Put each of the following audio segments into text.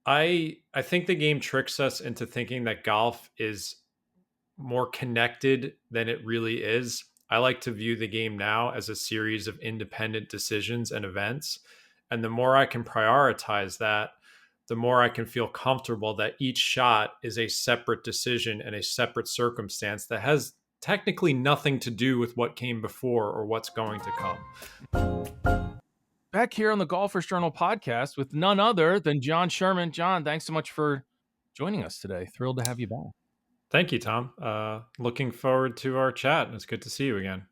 I think the game tricks us into thinking that golf is more connected than it really is. I like to view the game now as a series of independent decisions and events. And the more I can prioritize that, the more I can feel comfortable that each shot is a separate decision and a separate circumstance that has technically nothing to do with what came before or what's going to come. Back here on the Golfers Journal podcast with none other than Jon Sherman. Jon, thanks so much for joining us today. Thrilled to have you back. Thank you, Tom. Looking forward to our chat. It's good to see you again.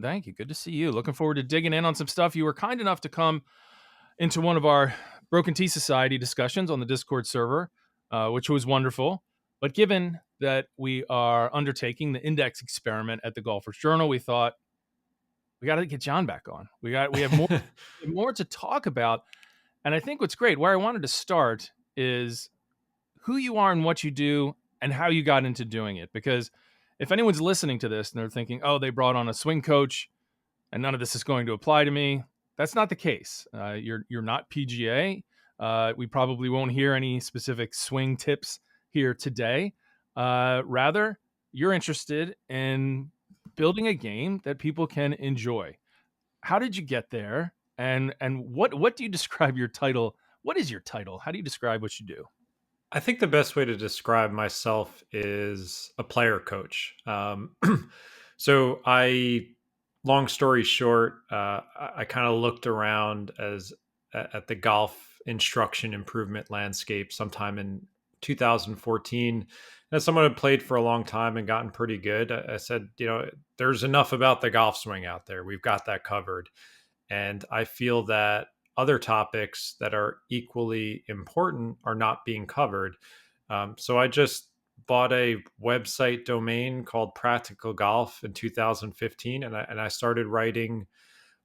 Thank you. Good to see you. Looking forward to digging in on some stuff. You were kind enough to come into one of our Broken Tea Society discussions on the Discord server, which was wonderful. But given that we are undertaking the index experiment at the Golfers Journal, we thought we got to get Jon back on. We have more to talk about. And I think what's great, where I wanted to start is who you are and what you do and how you got into doing it. Because if anyone's listening to this and they're thinking, oh, they brought on a swing coach and none of this is going to apply to me, that's not the case. You're not PGA. We probably won't hear any specific swing tips here today. Rather, you're interested in building a game that people can enjoy. How did you get there? And what do you describe your title? What is your title? How do you describe what you do? I think the best way to describe myself is a player coach. So long story short, I kind of looked around at the golf instruction improvement landscape sometime in 2014. As someone who had played for a long time and gotten pretty good, I said, there's enough about the golf swing out there. We've got that covered. And I feel that other topics that are equally important are not being covered. So I just bought a website domain called Practical Golf in 2015, and I started writing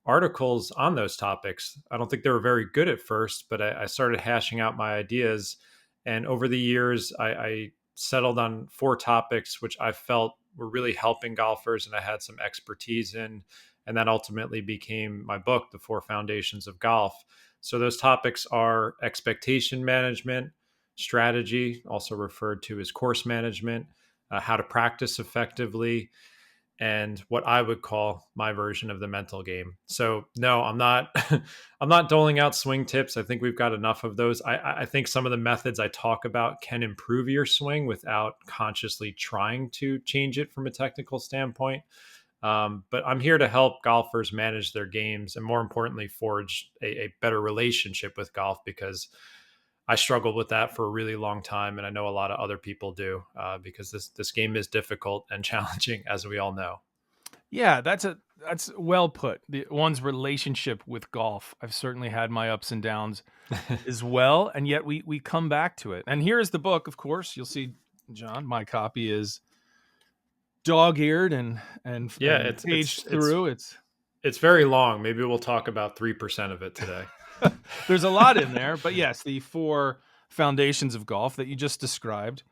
articles on those topics. I don't think they were very good at first, but I started hashing out my ideas. And over the years, I settled on 4 topics, which I felt were really helping golfers and I had some expertise in. And that ultimately became my book, The 4 Foundations of Golf. So those topics are expectation management, strategy, also referred to as course management, how to practice effectively, and what I would call my version of the mental game. So no, I'm not I'm not doling out swing tips. I think we've got enough of those. I think some of the methods I talk about can improve your swing without consciously trying to change it from a technical standpoint. But I'm here to help golfers manage their games and, more importantly, forge a better relationship with golf, because I struggled with that for a really long time, and I know a lot of other people do, because this game is difficult and challenging, as we all know. Yeah, that's well put. One's relationship with golf. I've certainly had my ups and downs as well, and yet we come back to it. And here is the book. Of course, you'll see, Jon. My copy is dog-eared Yeah, and paged through. it's very long. Maybe we'll talk about 3% of it today. There's a lot in there, but yes, the 4 foundations of golf that you just described.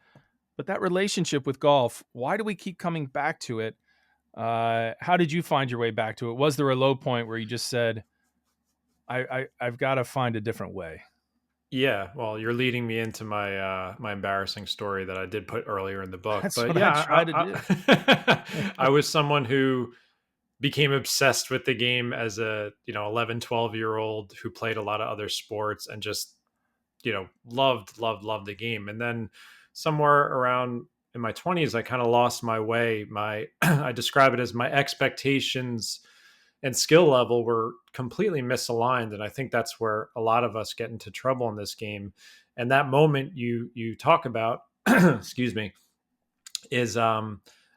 But that relationship with golf, why do we keep coming back to it? How did you find your way back to it? Was there a low point where you just said, I've got to find a different way? Yeah, well, you're leading me into my embarrassing story that I did put earlier in the book. That's But what I yeah, try to do. I was someone who became obsessed with the game as a 11, 12-year old who played a lot of other sports and just loved the game. And then somewhere around in my 20s, I kind of lost my way. My I describe it as my expectations and skill level were completely misaligned, and I think that's where a lot of us get into trouble in this game. And that moment you talk about, excuse me, is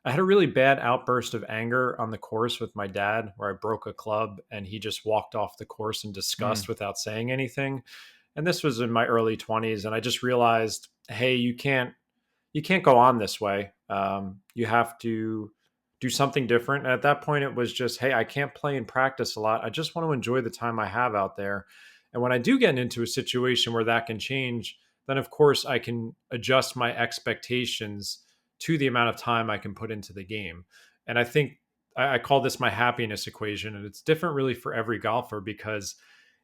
I had a really bad outburst of anger on the course with my dad, where I broke a club and he just walked off the course in disgust Mm. without saying anything. And this was in my early 20s, and I just realized, hey, you can't go on this way. You have to do something different. And at that point, it was just, hey, I can't play and practice a lot. I just want to enjoy the time I have out there. And when I do get into a situation where that can change, then of course I can adjust my expectations to the amount of time I can put into the game. And I think I call this my happiness equation. And it's different really for every golfer, because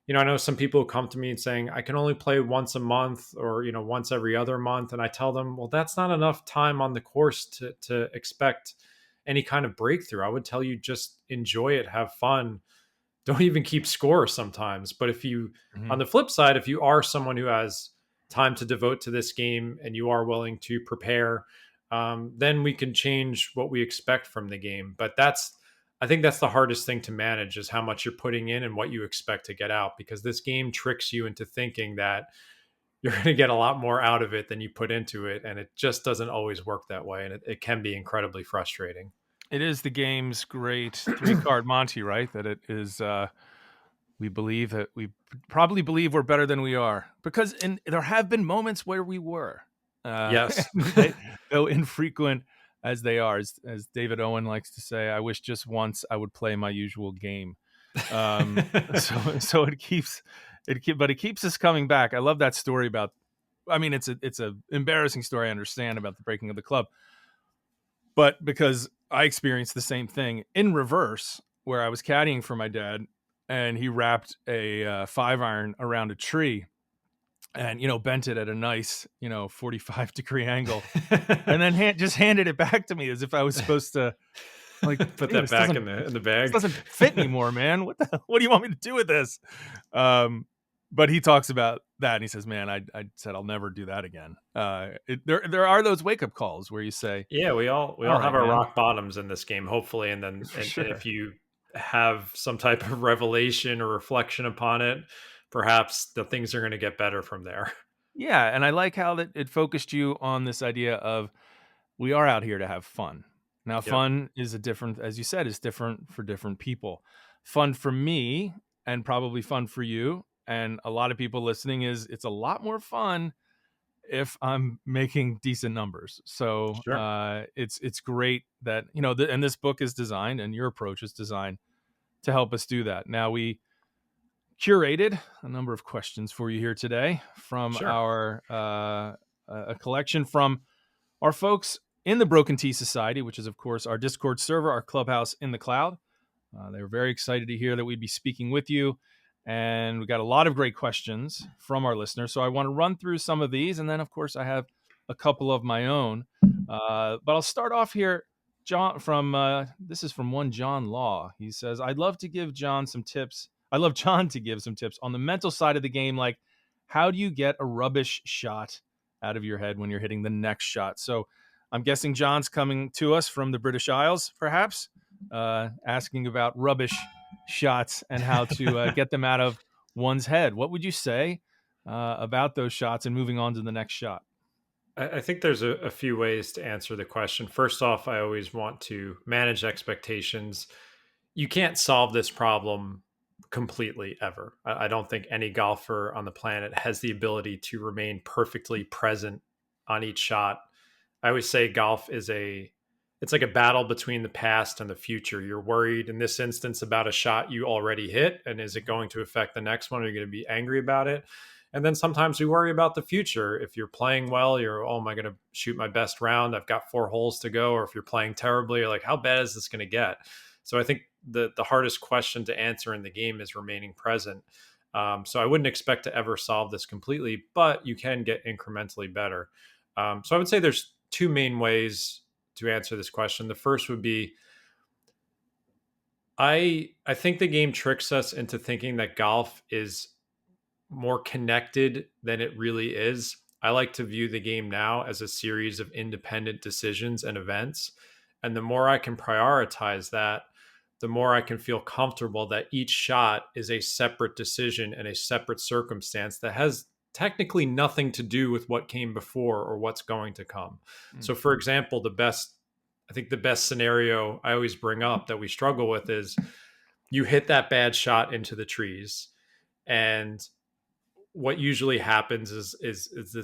I know some people who come to me and saying, I can only play once a month or, once every other month. And I tell them, well, that's not enough time on the course to expect any kind of breakthrough. I would tell you just enjoy it, have fun, don't even keep score sometimes. But Mhm. on the flip side, if you are someone who has time to devote to this game and you are willing to prepare, then we can change what we expect from the game. But I think that's the hardest thing to manage is how much you're putting in and what you expect to get out, because this game tricks you into thinking that you're going to get a lot more out of it than you put into it. And it just doesn't always work that way. And it can be incredibly frustrating. It is the game's great three-card Monty, right? That it is, we believe that we probably believe we're better than we are, because there have been moments where we were, Yes. though infrequent as they are. As David Owen likes to say, I wish just once I would play my usual game. So but it keeps us coming back. I love that story about. I mean, it's a embarrassing story. I understand about the breaking of the club, but because I experienced the same thing in reverse, where I was caddying for my dad, and he wrapped a 5-iron around a tree, and bent it at a nice 45-degree angle, and then just handed it back to me as if I was supposed to, like, Put hey, that this back doesn't in the this bag. doesn't fit anymore, man. What do you want me to do with this? But he talks about that, and he says, man, I said I'll never do that again. There are those wake up calls where you say, Yeah, we all all have right, our man, rock bottoms in this game, hopefully, and then for and if sure. you have some type of revelation or reflection upon it, perhaps the things are going to get better from there. Yeah, and I like how that it focused you on this idea of we are out here to have fun. Now, Yep. fun is a different, as you said, is different for different people. Fun for me, and probably fun for you, and a lot of people listening, is it's a lot more fun if I'm making decent numbers. So Sure. it's great that and this book is designed, and your approach is designed to help us do that. Now, we curated a number of questions for you here today from Sure. our a collection from our folks in the Broken Tea Society, which is, of course, our Discord server, our clubhouse in the cloud. They were very excited to hear that we'd be speaking with you. And we got a lot of great questions from our listeners. So I want to run through some of these. And then, of course, I have a couple of my own. But I'll start off here. John, this is from one John Law. He says, I'd love to give John some tips. I love John to give some tips on the mental side of the game, like how do you get a rubbish shot out of your head when you're hitting the next shot? So I'm guessing John's coming to us from the British Isles, perhaps, asking about rubbish shots and how to get them out of one's head. What would you say about those shots and moving on to the next shot? I think there's a few ways to answer the question. First off, I always want to manage expectations. You can't solve this problem completely ever. I don't think any golfer on the planet has the ability to remain perfectly present on each shot. I always say golf is it's like a battle between the past and the future. You're worried in this instance about a shot you already hit, and is it going to affect the next one? Are you going to be angry about it? And then sometimes we worry about the future. If you're playing well, oh, am I going to shoot my best round? I've got 4 holes to go. Or if you're playing terribly, you're like, how bad is this going to get? So I think the hardest question to answer in the game is remaining present. So I wouldn't expect to ever solve this completely, but you can get incrementally better. So I would say there's two main ways to answer this question. The first would be I think the game tricks us into thinking that golf is more connected than it really is. I like to view the game now as a series of independent decisions and events. And the more I can prioritize that, the more I can feel comfortable that each shot is a separate decision and a separate circumstance that has technically nothing to do with what came before or what's going to come. Mm. So, for example, I think the best scenario I always bring up that we struggle with is you hit that bad shot into the trees, and what usually happens is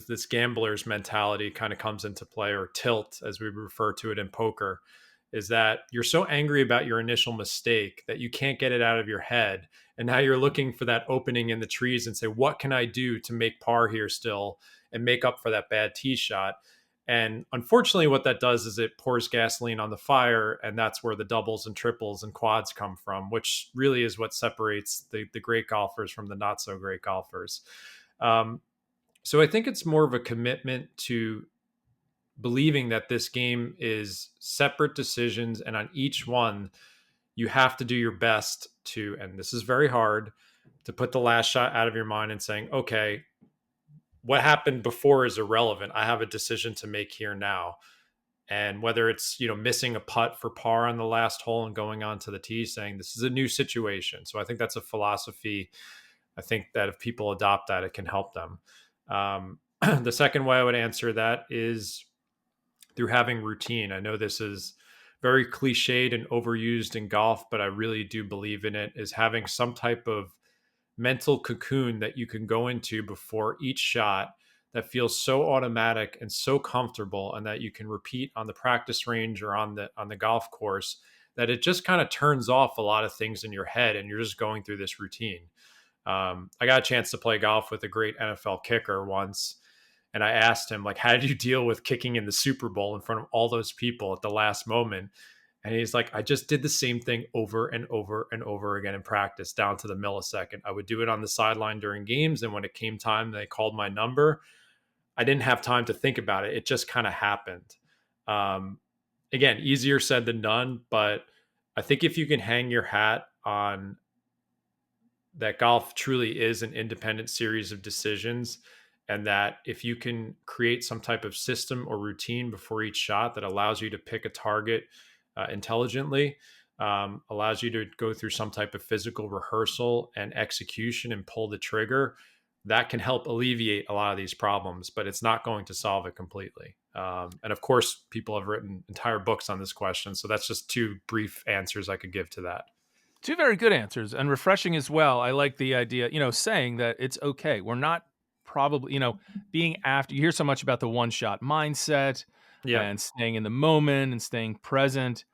this gambler's mentality kind of comes into play, or tilt as we refer to it in poker, is that you're so angry about your initial mistake that you can't get it out of your head, and now you're looking for that opening in the trees and say, what can I do to make par here still and make up for that bad tee shot? And unfortunately, what that does is it pours gasoline on the fire, and that's where the doubles and triples and quads come from, which really is what separates the great golfers from the not so great golfers. Um, so I think it's more of a commitment to believing that this game is separate decisions, and on each one, you have to do your best to, and this is very hard, to put the last shot out of your mind and saying, okay, what happened before is irrelevant. I have a decision to make here now. And whether it's, missing a putt for par on the last hole and going on to the tee, saying this is a new situation. So I think that's a philosophy. I think that if people adopt that, it can help them. The second way I would answer that is through having routine. I know this is very cliched and overused in golf, but I really do believe in it, is having some type of mental cocoon that you can go into before each shot that feels so automatic and so comfortable, and that you can repeat on the practice range or on the golf course, that it just kind of turns off a lot of things in your head and you're just going through this routine. I got a chance to play golf with a great NFL kicker once, and I asked him, like, how did you deal with kicking in the Super Bowl in front of all those people at the last moment? And he's like, I just did the same thing over and over and over again in practice, down to the millisecond. I would do it on the sideline during games, and when it came time they called my number, I didn't have time to think about it. It just kind of happened. Um, Again, easier said than done, but I think if you can hang your hat on that golf truly is an independent series of decisions, and that if you can create some type of system or routine before each shot that allows you to pick a target intelligently, allows you to go through some type of physical rehearsal and execution and pull the trigger, that can help alleviate a lot of these problems, but it's not going to solve it completely. And of course, people have written entire books on this question. So that's just two brief answers I could give to that. Two very good answers and refreshing as well. I like the idea, saying that it's okay. We're not probably, being after. You hear so much about the one shot mindset Yeah. and staying in the moment and staying present.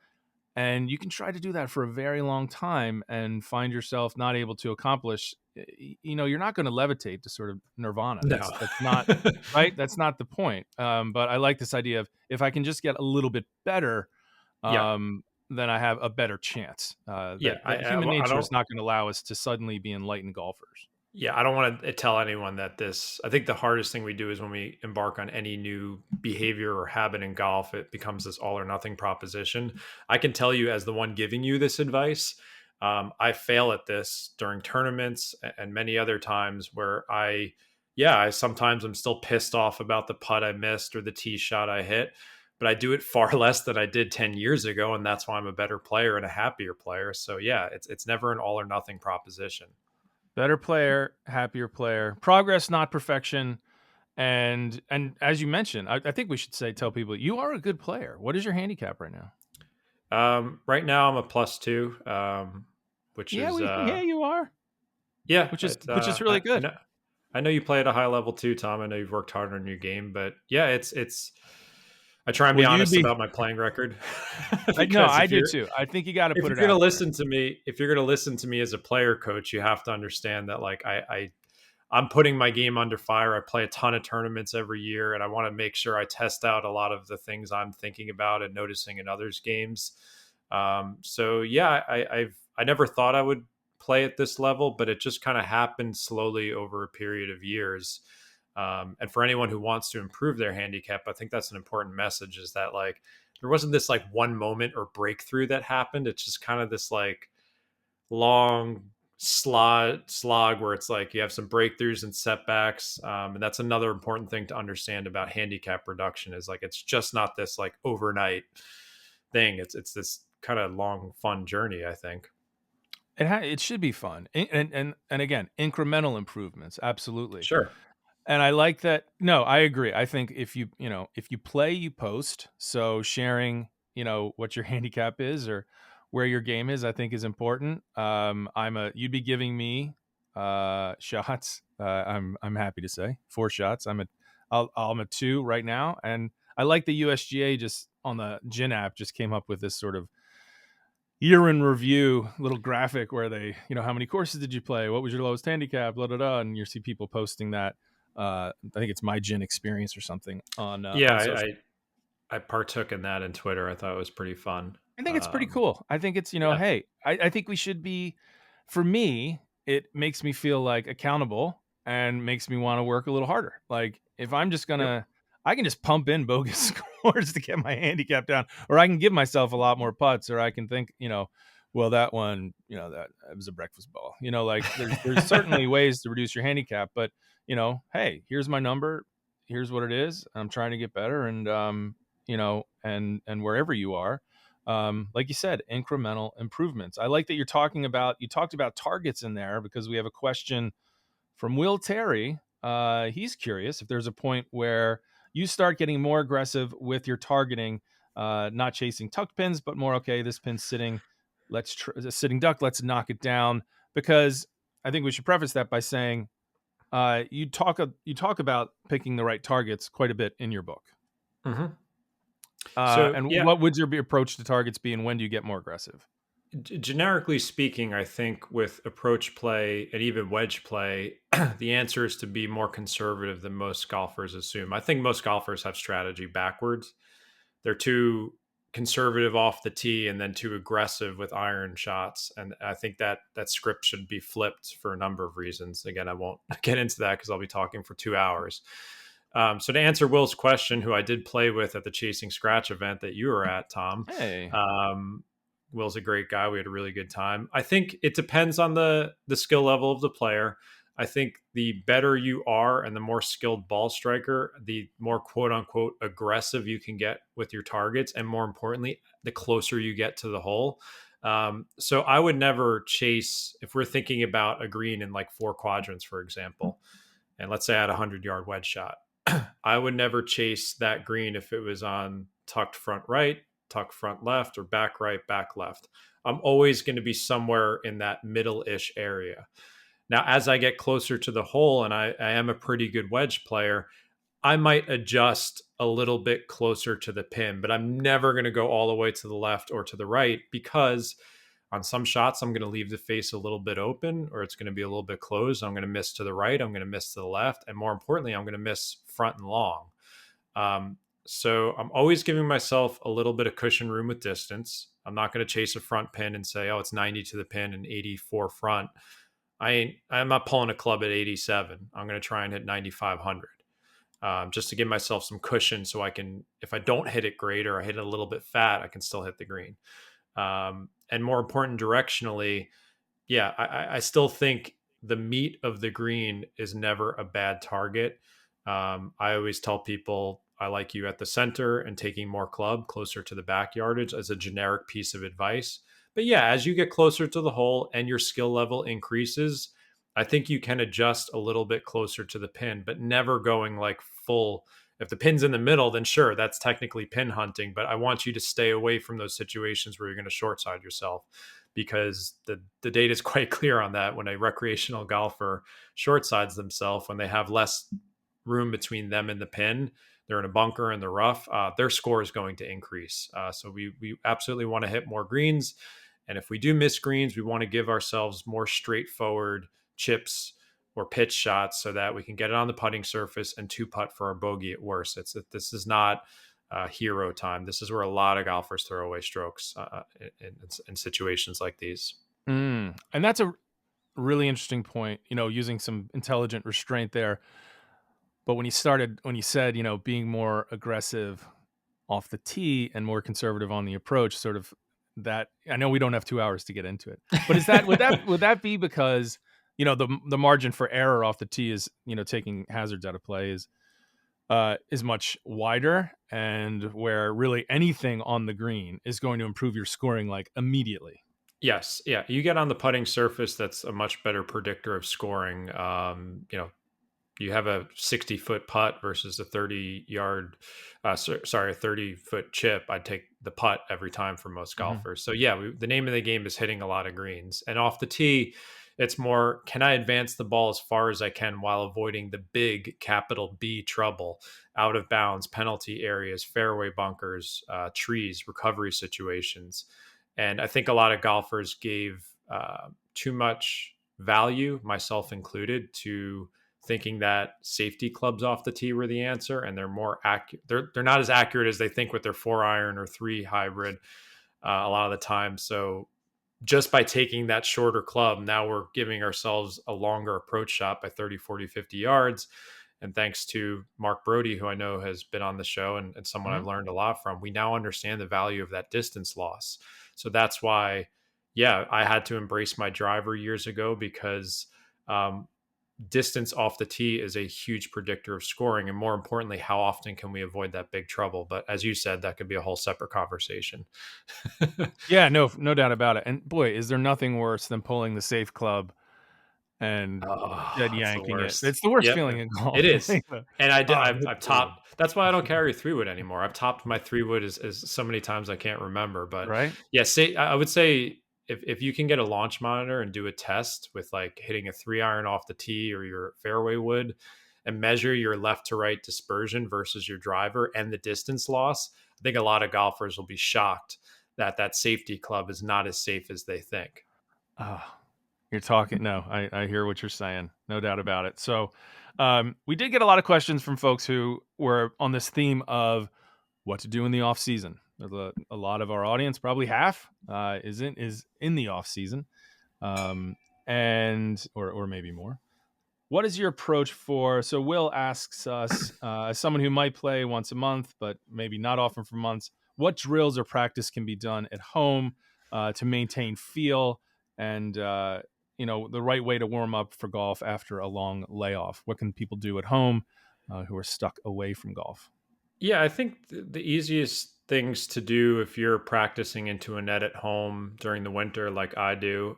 And you can try to do that for a very long time and find yourself not able to accomplish. You're not going to levitate to sort of nirvana. No. That's not right. That's not the point. But I like this idea of, if I can just get a little bit better, Yeah. then I have a better chance. Yeah. That human nature is not going to allow us to suddenly be enlightened golfers. Yeah, I don't want to tell anyone that this. I think the hardest thing we do is when we embark on any new behavior or habit in golf, it becomes this all or nothing proposition. I can tell you, as the one giving you this advice, I fail at this during tournaments and many other times where I sometimes I'm still pissed off about the putt I missed or the tee shot I hit, but I do it far less than I did 10 years ago. And that's why I'm a better player and a happier player. So yeah, it's never an all or nothing proposition. Better player, happier player. Progress, not perfection. And as you mentioned, I think we should tell people you are a good player. What is your handicap right now? Right now I'm a +2, which Yeah, is you are. yeah, Which is really good. I know you play at a high level too, Tom. I know you've worked hard on your game, but yeah, it's. I try and be Well, honest about my playing record. No, Because I do too. I think you got to if put you're it going to out there. listen to me, if you're going to listen to me as a player coach, you have to understand that, like, I'm putting my game under fire. I play a ton of tournaments every year, and I want to make sure I test out a lot of the things I'm thinking about and noticing in others' games. So yeah, I never thought I would play at this level, but it just kind of happened slowly over a period of years. And for anyone who wants to improve their handicap, I think that's an important message, is that, like, there wasn't this like one moment or breakthrough that happened. It's just kind of this like long slog where it's like you have some breakthroughs and setbacks. And that's another important thing to understand about handicap reduction, is like, it's just not this like overnight thing. It's this kind of long, fun journey, I think. It should be fun. And again, incremental improvements. Absolutely. Sure. And I like that. No, I agree. I think if you play, you post. So sharing, what your handicap is or where your game is, I think is important. You'd be giving me shots. I'm happy to say 4 shots. I'm a 2 right now. And I like the USGA just on the Gin app just came up with this sort of year in review little graphic where they, how many courses did you play? What was your lowest handicap? Blah, blah, blah. And you see people posting that. I think it's My Gin Experience or something Yeah, on social. I partook in that in Twitter. I thought it was pretty fun. I think it's pretty cool. I think it's, Yeah. hey, I think we should be, for me, it makes me feel like accountable and makes me want to work a little harder. Like if I'm just Yep. gonna, I can just pump in bogus scores to get my handicap down, or I can give myself a lot more putts, or I can think, well, that one, that was a breakfast ball. Like there's certainly ways to reduce your handicap, but hey, here's my number, here's what it is. I'm trying to get better, and and wherever you are, like you said, incremental improvements. I like that you talked about targets in there, because we have a question from Will Terry. He's curious if there's a point where you start getting more aggressive with your targeting, not chasing tucked pins, but more, okay, this pin's sitting, sitting duck, let's knock it down. Because I think we should preface that by saying you talk about picking the right targets quite a bit in your book. Hmm. So And yeah, what would your approach to targets be, and when do you get more aggressive? generically speaking, I think with approach play and even wedge play, the answer is to be more conservative than most golfers assume. I think most golfers have strategy backwards. They're too conservative off the tee and then too aggressive with iron shots. And I think that script should be flipped for a number of reasons. Again, I won't get into that because I'll be talking for 2 hours. So to answer Will's question, who I did play with at the Chasing Scratch event that you were at, Tom, Hey. um, Will's a great guy. We had a really good time. I think it depends on the skill level of the player. I think the better you are and the more skilled ball striker, the more quote unquote aggressive you can get with your targets. And more importantly, the closer you get to the hole. So I would never chase, if we're thinking about a green in like 4 quadrants, for example, and let's say I had a 100-yard wedge shot. I would never chase that green if it was on tucked front right, tucked front left, or back right, back left. I'm always going to be somewhere in that middle ish area. Now, as I get closer to the hole and I am a pretty good wedge player, I might adjust a little bit closer to the pin, but I'm never going to go all the way to the left or to the right, because on some shots, I'm going to leave the face a little bit open, or it's going to be a little bit closed. I'm going to miss to the right. I'm going to miss to the left. And more importantly, I'm going to miss front and long. Um, so I'm always giving myself a little bit of cushion room with distance. I'm not going to chase a front pin and say, oh, it's 90 to the pin and 84 front. I'm not pulling a club at 87. I'm going to try and hit 9,500. Just to give myself some cushion, so I can, if I don't hit it great or I hit it a little bit fat, I can still hit the green. And more important, directionally, yeah, I still think the meat of the green is never a bad target. I always tell people I like you at the center and taking more club closer to the back yardage as a generic piece of advice. But yeah, as you get closer to the hole and your skill level increases, I think you can adjust a little bit closer to the pin, but never going like full. If the pin's in the middle, then sure, that's technically pin hunting, but I want you to stay away from those situations where you're going to short side yourself, because the data is quite clear on that. When a recreational golfer short sides themselves, when they have less room between them and the pin, they're in a bunker in the rough, their score is going to increase. So we absolutely want to hit more greens. And if we do miss greens, we want to give ourselves more straightforward chips or pitch shots so that we can get it on the putting surface and two putt for our bogey at worst. This is not hero time. This is where a lot of golfers throw away strokes in situations like these. And that's a really interesting point, using some intelligent restraint there. But when you said, being more aggressive off the tee and more conservative on the approach, sort of that, I know we don't have 2 hours to get into it, but would that be because, the margin for error off the tee is, taking hazards out of play is much wider, and where really anything on the green is going to improve your scoring like immediately. Yes, yeah, you get on the putting surface. That's a much better predictor of scoring. You have a 60-foot putt versus a 30-yard, sorry, a 30-foot chip. I'd take the putt every time for most Mhm. golfers. So yeah, the name of the game is hitting a lot of greens. And off the tee, it's more, can I advance the ball as far as I can while avoiding the big capital B trouble, out of bounds, penalty areas, fairway bunkers, trees, recovery situations. And I think a lot of golfers gave too much value, myself included, to thinking that safety clubs off the tee were the answer, and they're more accurate. They're not as accurate as they think with their 4-iron or 3 hybrid a lot of the time. So just by taking that shorter club, now we're giving ourselves a longer approach shot by 30, 40, 50 yards. And thanks to Mark Brody, who I know has been on the show and someone Mhm. I've learned a lot from, we now understand the value of that distance loss. So that's why, yeah, I had to embrace my driver years ago because um, distance off the tee is a huge predictor of scoring. And more importantly, how often can we avoid that big trouble? But as you said, that could be a whole separate conversation. Yeah, no doubt about it. And boy, is there nothing worse than pulling the safe club and dead Oh, it's the yanking it. worst. It's the worst Yep, feeling in golf. it is. Like, And hit I've the wood. topped. That's why I don't carry 3-wood anymore. I've topped my 3-wood as so many times I can't remember. But Right? yeah, say I would say if you can get a launch monitor and do a test with like hitting a 3-iron off the tee or your fairway wood and measure your left to right dispersion versus your driver and the distance loss, I think a lot of golfers will be shocked that that safety club is not as safe as they think. Oh, you're talking. No, I hear what you're saying. No doubt about it. So, we did get a lot of questions from folks who were on this theme of what to do in the off season. A lot of our audience, probably half, is in the off season, um, and or maybe more. What is your approach for? So Will asks us, as someone who might play once a month, but maybe not often for months, what drills or practice can be done at home to maintain feel and the right way to warm up for golf after a long layoff? What can people do at home who are stuck away from golf? Yeah, I think the easiest things to do if you're practicing into a net at home during the winter, like I do,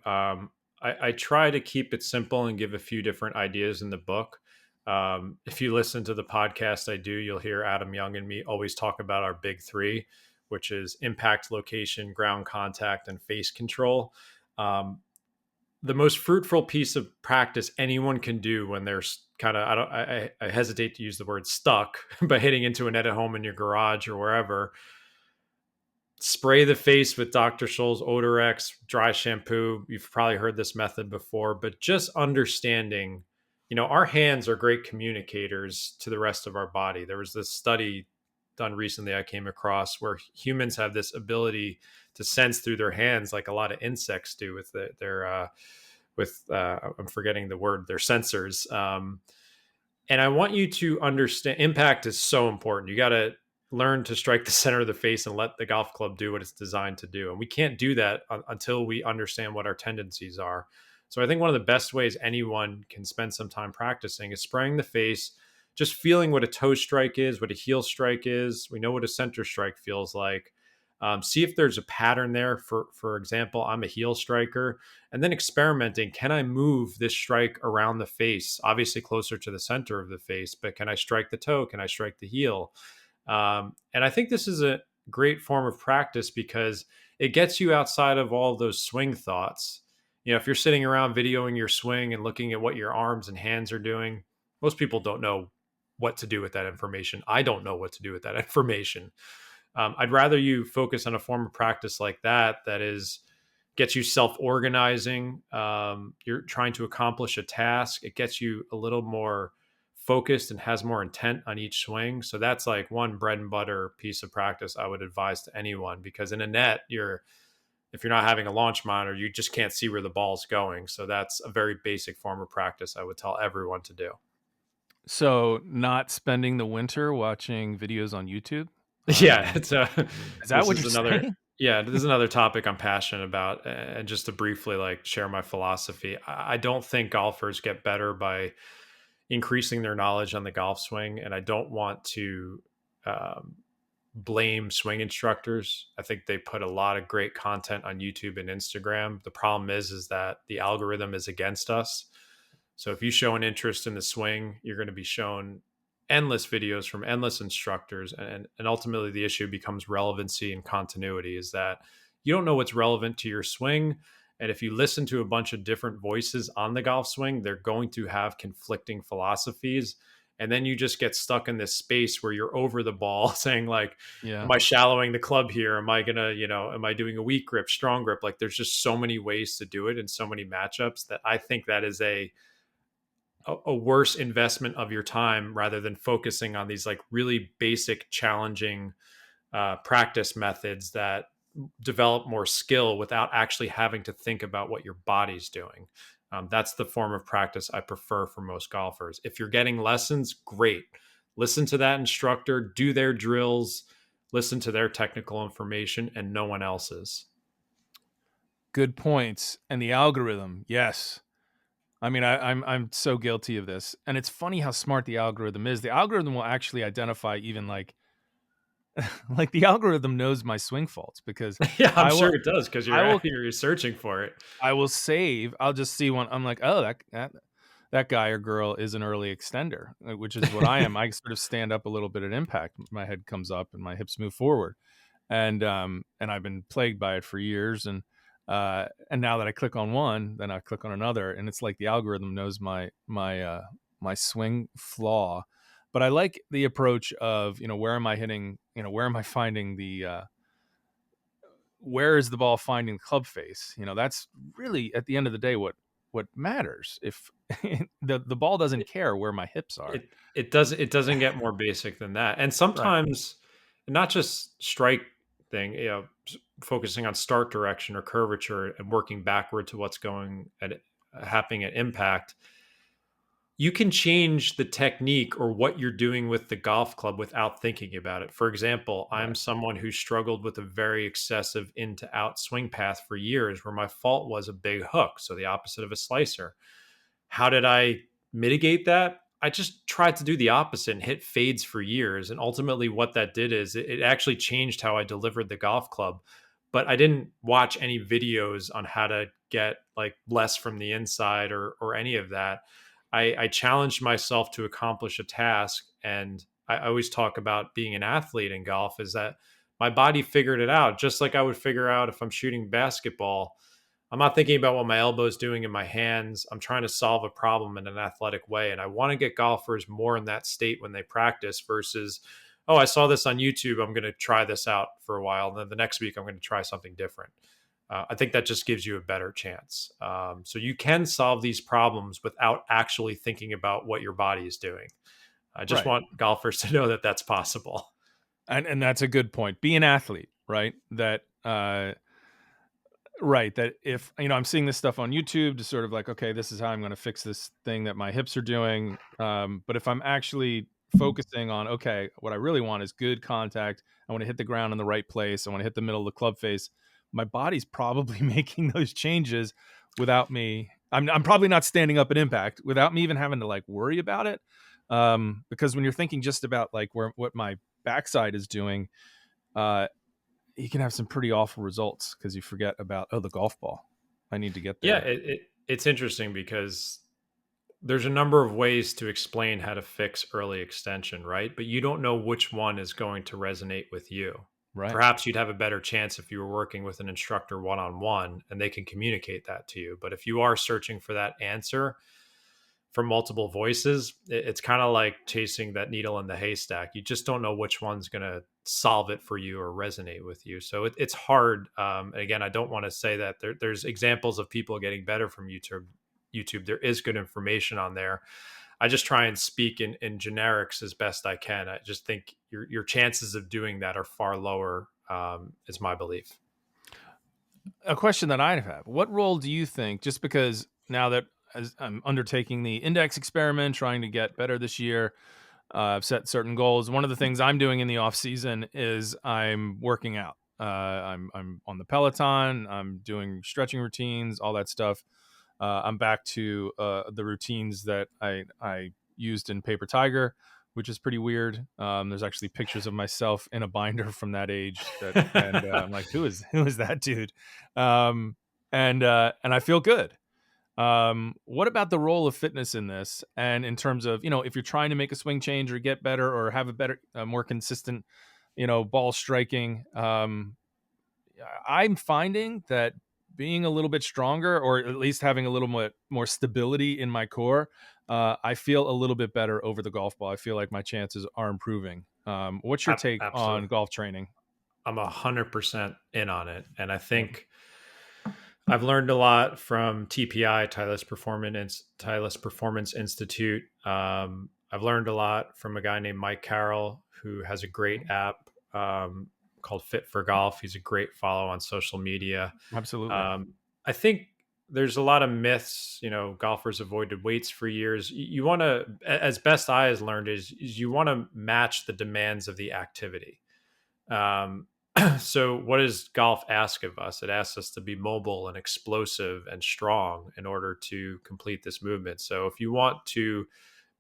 I try to keep it simple and give a few different ideas in the book. If you listen to the podcast I do, you'll hear Adam Young and me always talk about our big three, which is impact, location, ground contact, and face control. Um, the most fruitful piece of practice anyone can do when they're kind of I hesitate to use the word stuck, but hitting into a net at home in your garage or wherever, spray the face with Dr. Scholl's Odorex dry shampoo. You've probably heard this method before, but just understanding, our hands are great communicators to the rest of our body. There was this study done recently I came across where humans have this ability to sense through their hands like a lot of insects do with I'm forgetting the word, their sensors. And I want you to understand impact is so important. You got to learn to strike the center of the face and let the golf club do what it's designed to do. And we can't do that until we understand what our tendencies are. So I think one of the best ways anyone can spend some time practicing is spraying the face, just feeling what a toe strike is, what a heel strike is. We know what a center strike feels like. See if there's a pattern there. For example, I'm a heel striker, and then experimenting. Can I move this strike around the face? Obviously, closer to the center of the face, but can I strike the toe? Can I strike the heel? And I think this is a great form of practice because it gets you outside of all those swing thoughts. If you're sitting around videoing your swing and looking at what your arms and hands are doing, most people don't know what to do with that information. I don't know what to do with that information. I'd rather you focus on a form of practice like that is gets you self-organizing. You're trying to accomplish a task. It gets you a little more focused and has more intent on each swing. So that's like one bread and butter piece of practice I would advise to anyone, because in a net, if you're not having a launch monitor, you just can't see where the ball's going. So that's a very basic form of practice I would tell everyone to do. So, not spending the winter watching videos on YouTube. Yeah, Is that this what is you're another saying? yeah, this is another topic I'm passionate about. And just to briefly like share my philosophy, I don't think golfers get better by increasing their knowledge on the golf swing, and I don't want to um, blame swing instructors. I think they put a lot of great content on YouTube and Instagram. The problem is that the algorithm is against us. So if you show an interest in the swing, you're going to be shown endless videos from endless instructors. And ultimately the issue becomes relevancy and continuity, is that you don't know what's relevant to your swing. And if you listen to a bunch of different voices on the golf swing, they're going to have conflicting philosophies. And then you just get stuck in this space where you're over the ball saying like, Yeah. am I shallowing the club here? Am I gonna, am I doing a weak grip, strong grip? Like there's just so many ways to do it and so many matchups that I think that is a a worse investment of your time rather than focusing on these like really basic, challenging practice methods that develop more skill without actually having to think about what your body's doing. That's the form of practice I prefer for most golfers. If you're getting lessons, great. Listen to that instructor, do their drills, listen to their technical information and no one else's. Good points. And the algorithm, yes. I mean, I'm so guilty of this, and it's funny how smart the algorithm is. The algorithm will actually identify even like the algorithm knows my swing faults because Yeah, I'm I will sure it does because I will you're searching for it. I will save. I'll just see one. I'm like, oh, that guy or girl is an early extender, which is what I am. I sort of stand up a little bit at impact. My head comes up and my hips move forward, and I've been plagued by it for years. And now that I click on one, then I click on another, and it's like the algorithm knows my swing flaw. But I like the approach of, where am I hitting? Where am I finding where is the ball finding the club face? That's really at the end of the day what matters. If the ball doesn't care where my hips are. It doesn't get more basic than that. And Right. sometimes not just strike thing, focusing on start direction or curvature and working backward to what's going at happening at impact. You can change the technique or what you're doing with the golf club without thinking about it. For example, I'm Right. someone who struggled with a very excessive in to out swing path for years where my fault was a big hook, so the opposite of a slicer. How did I mitigate that? I just tried to do the opposite and hit fades for years. And ultimately, what that did is it actually changed how I delivered the golf club. But I didn't watch any videos on how to get like less from the inside or any of that. I challenged myself to accomplish a task. And I always talk about being an athlete in golf is that my body figured it out, just like I would figure out if I'm shooting basketball. I'm not thinking about what my elbow's doing in my hands. I'm trying to solve a problem in an athletic way. And I want to get golfers more in that state when they practice versus, oh, I saw this on YouTube. I'm going to try this out for a while. And then the next week, I'm going to try something different. I think that just gives you a better chance. So you can solve these problems without actually thinking about what your body is doing. I just Right. want golfers to know that that's possible. And that's a good point. Be an athlete, right? Right. That if, I'm seeing this stuff on YouTube to sort of like, okay, this is how I'm going to fix this thing that my hips are doing. But if I'm actually focusing on, okay, what I really want is good contact. I want to hit the ground in the right place. I want to hit the middle of the club face. My body's probably making those changes without me. I'm probably not standing up at impact without me even having to like worry about it. Because when you're thinking just about like what my backside is doing, uh, you can have some pretty awful results because you forget about, oh, the golf ball. I need to get Yeah, there. it's interesting because there's a number of ways to explain how to fix early extension, right? But you don't know which one is going to resonate with you. Right. Perhaps you'd have a better chance if you were working with an instructor one on one and they can communicate that to you. But if you are searching for that answer from multiple voices, it's kind of like chasing that needle in the haystack. You just don't know which one's going to solve it for you or resonate with you. So it's hard. Again, I don't want to say that there's examples of people getting better from YouTube. There is good information on there. I just try and speak in generics as best I can. I just think your chances of doing that are far lower, is my belief. A question that I have: what role do you think? Just because now that as I'm undertaking the index experiment, trying to get better this year, I've set certain goals. One of the things I'm doing in the off season is I'm working out. I'm on the Peloton. I'm doing stretching routines, all that stuff. I'm back to the routines that I used in Paper Tiger, which is pretty weird. There's actually pictures of myself in a binder from that age and I'm like, who is that dude? And I feel good. What about the role of fitness in this? And in terms of, if you're trying to make a swing change or get better or have a better, more consistent, ball striking, I'm finding that being a little bit stronger, or at least having a little more stability in my core, I feel a little bit better over the golf ball. I feel like my chances are improving. What's your take on Absolutely. golf training? I'm 100% in on it. And I think I've learned a lot from TPI, Tireless Performance Institute. I've learned a lot from a guy named Mike Carroll, who has a great app called Fit for Golf. He's a great follow on social media. Absolutely. I think there's a lot of myths. Golfers avoided weights for years. You want to, as best I has learned, is you want to match the demands of the activity. Um, so, what does golf ask of us? It asks us to be mobile and explosive and strong in order to complete this movement. So, if you want to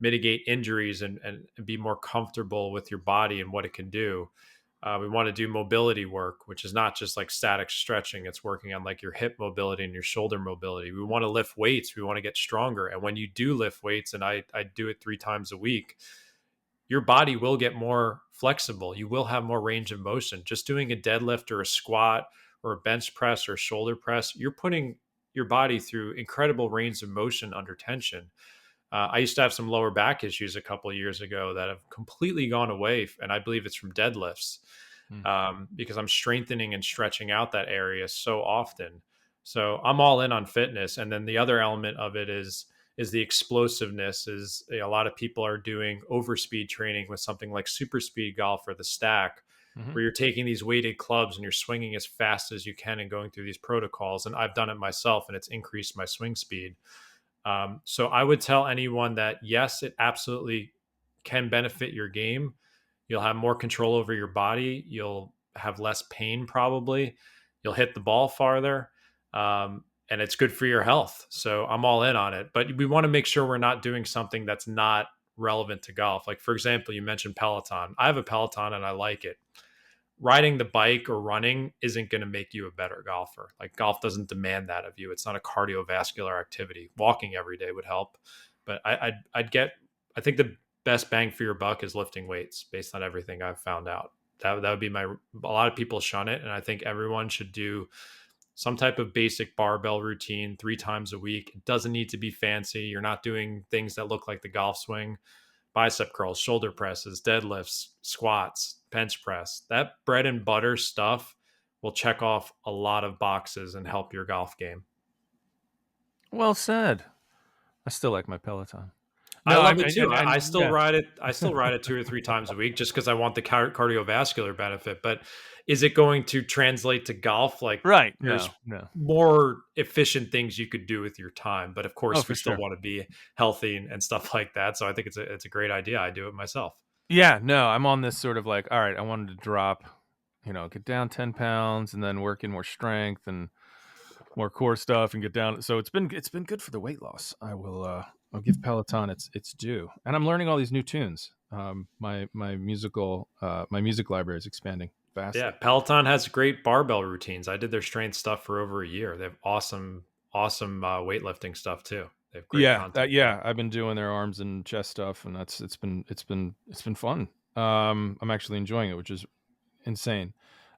mitigate injuries and be more comfortable with your body and what it can do, we want to do mobility work, which is not just like static stretching. It's working on like your hip mobility and your shoulder mobility. We want to lift weights. We want to get stronger. And when you do lift weights, and I do it 3 times a week, your body will get more flexible. You will have more range of motion. Just doing a deadlift or a squat or a bench press or shoulder press, you're putting your body through incredible range of motion under tension. I used to have some lower back issues a couple of years ago that have completely gone away, and I believe it's from deadlifts Hmm. because I'm strengthening and stretching out that area so often. So I'm all in on fitness, and then the other element of it is the explosiveness. Is a lot of people are doing overspeed training with something like super speed golf or the stack, Hmm. where you're taking these weighted clubs and you're swinging as fast as you can and going through these protocols. And I've done it myself, and it's increased my swing speed. So I would tell anyone that yes, it absolutely can benefit your game. You'll have more control over your body. You'll have less pain, probably. You'll hit the ball farther. And it's good for your health. So I'm all in on it. But we want to make sure we're not doing something that's not relevant to golf. Like, for example, you mentioned Peloton. I have a Peloton and I like it. Riding the bike or running isn't going to make you a better golfer. Like, golf doesn't demand that of you. It's not a cardiovascular activity. Walking every day would help, but I think the best bang for your buck is lifting weights based on everything I've found out. That would be a lot of people shun it. And I think everyone should do some type of basic barbell routine 3 times a week. It doesn't need to be fancy. You're not doing things that look like the golf swing. Bicep curls, shoulder presses, deadlifts, squats, bench press. That bread and butter stuff will check off a lot of boxes and help your golf game. Well said. I still like my Peloton. I No, love it too. I still yeah. ride it. I still ride it 2 or 3 times a week just because I want the cardiovascular benefit. But is it going to translate to golf? Like, Right. there's No, no. more efficient things you could do with your time. But of Oh, course, we for still sure. want to be healthy and stuff like that. So I think it's a great idea. I do it myself. Yeah, no, I'm on this sort of like, all right, I wanted to drop, get down 10 pounds and then work in more strength and more core stuff and get down. So it's been good for the weight loss. I'll give Peloton its due. And I'm learning all these new tunes. My music library is expanding Yeah, vastly. Peloton has great barbell routines. I did their strength stuff for over a year. They have awesome weightlifting stuff too. They have great Yeah, content there. I've been doing their arms and chest stuff, and it's been fun. I'm actually enjoying it, which is insane.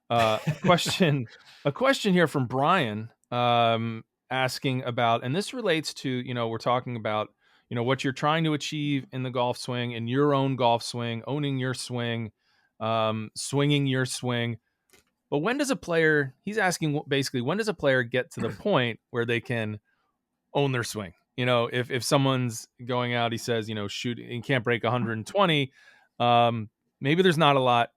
A question, a question here from Brian, asking about, and this relates to, we're talking about, what you're trying to achieve in the golf swing, in your own golf swing, owning your swing, swinging your swing. But when does a player? He's asking basically, when does a player get to the point where they can own their swing? If someone's going out, he says, shoot, he can't break 120. Maybe there's not a lot